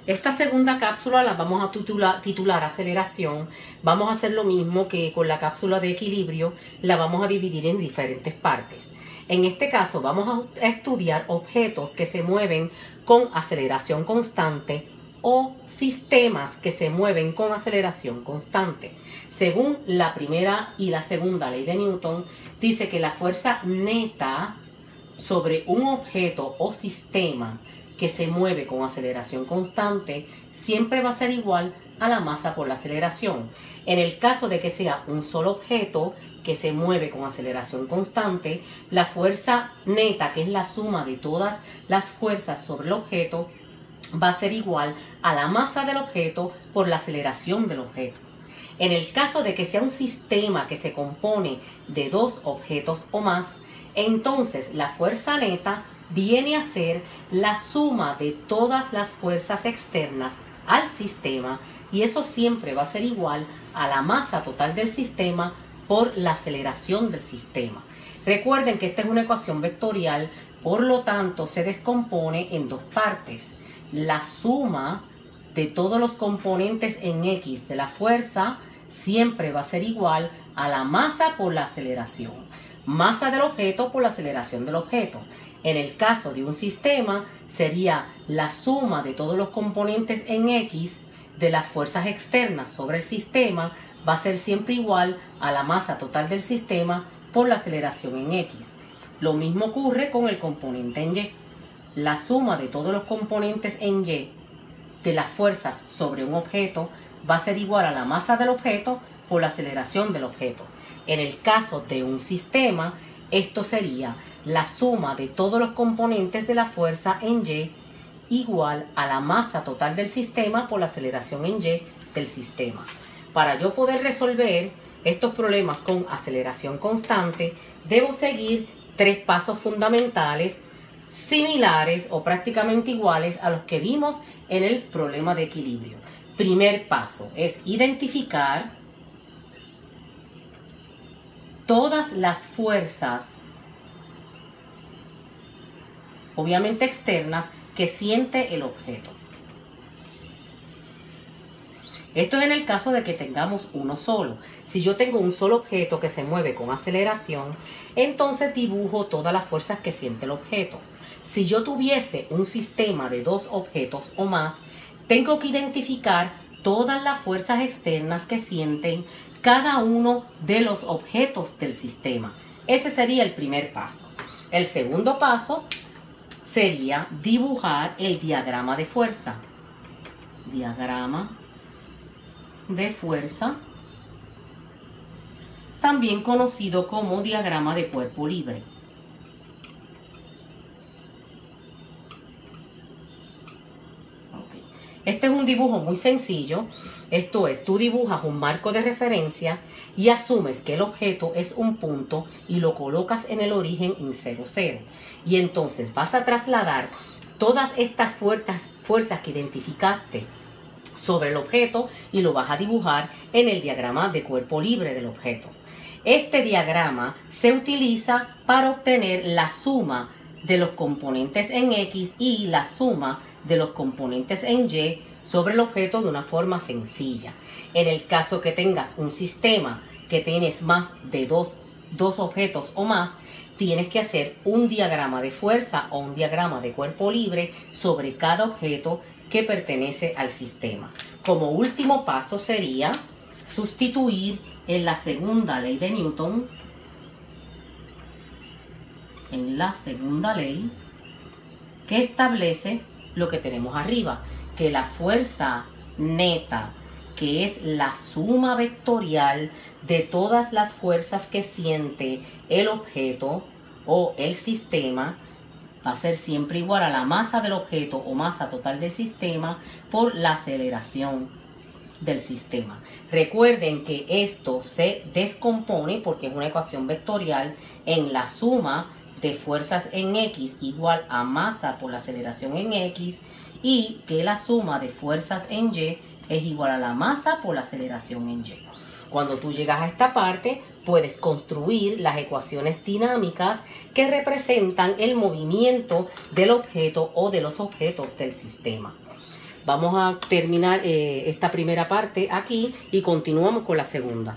Esta segunda cápsula la vamos a titular aceleración. Vamos a hacer lo mismo que con la cápsula de equilibrio, la vamos a dividir en diferentes partes. En este caso vamos a estudiar objetos que se mueven con aceleración constante o sistemas que se mueven con aceleración constante. Según la primera y la segunda ley de Newton, dice que la fuerza neta sobre un objeto o sistema que se mueve con aceleración constante siempre va a ser igual a la masa por la aceleración. En el caso de que sea un solo objeto que se mueve con aceleración constante, la fuerza neta, que es la suma de todas las fuerzas sobre el objeto, va a ser igual a la masa del objeto por la aceleración del objeto. En el caso de que sea un sistema que se compone de dos objetos o más, entonces la fuerza neta viene a ser la suma de todas las fuerzas externas al sistema, y eso siempre va a ser igual a la masa total del sistema por la aceleración del sistema. Recuerden que esta es una ecuación vectorial, por lo tanto se descompone en dos partes. La suma de todos los componentes en X de la fuerza siempre va a ser igual a la masa por la aceleración. Masa del objeto por la aceleración del objeto. En el caso de un sistema sería la suma de todos los componentes en X de las fuerzas externas sobre el sistema, va a ser siempre igual a la masa total del sistema por la aceleración en X. Lo mismo ocurre con el componente en Y. La suma de todos los componentes en Y de las fuerzas sobre un objeto va a ser igual a la masa del objeto por la aceleración del objeto. En el caso de un sistema, esto sería la suma de todos los componentes de la fuerza en Y igual a la masa total del sistema por la aceleración en Y del sistema. Para yo poder resolver estos problemas con aceleración constante, debo seguir tres pasos fundamentales similares o prácticamente iguales a los que vimos en el problema de equilibrio. Primer paso es identificar todas las fuerzas, obviamente externas, que siente el objeto. Esto es en el caso de que tengamos uno solo. Si yo tengo un solo objeto que se mueve con aceleración, entonces dibujo todas las fuerzas que siente el objeto. Si yo tuviese un sistema de dos objetos o más, tengo que identificar todas las fuerzas externas que sienten cada uno de los objetos del sistema. Ese sería el primer paso. El segundo paso sería dibujar el diagrama de fuerza. Diagrama de fuerza, también conocido como diagrama de cuerpo libre. Este es un dibujo muy sencillo. Esto es, tú dibujas un marco de referencia y asumes que el objeto es un punto y lo colocas en el origen en 0, 0. Y entonces vas a trasladar todas estas fuerzas que identificaste sobre el objeto y lo vas a dibujar en el diagrama de cuerpo libre del objeto. Este diagrama se utiliza para obtener la suma de los componentes en X y la suma de los componentes en Y sobre el objeto de una forma sencilla. En el caso que tengas un sistema que tienes más de dos objetos o más, tienes que hacer un diagrama de fuerza o un diagrama de cuerpo libre sobre cada objeto que pertenece al sistema. Como último paso sería sustituir en la segunda ley de Newton, en la segunda ley que establece lo que tenemos arriba, que la fuerza neta, que es la suma vectorial de todas las fuerzas que siente el objeto o el sistema, va a ser siempre igual a la masa del objeto o masa total del sistema por la aceleración del sistema. Recuerden que esto se descompone porque es una ecuación vectorial en la suma de fuerzas en X igual a masa por la aceleración en X, y que la suma de fuerzas en Y es igual a la masa por la aceleración en Y. Cuando tú llegas a esta parte, puedes construir las ecuaciones dinámicas que representan el movimiento del objeto o de los objetos del sistema. Vamos a terminar esta primera parte aquí y continuamos con la segunda.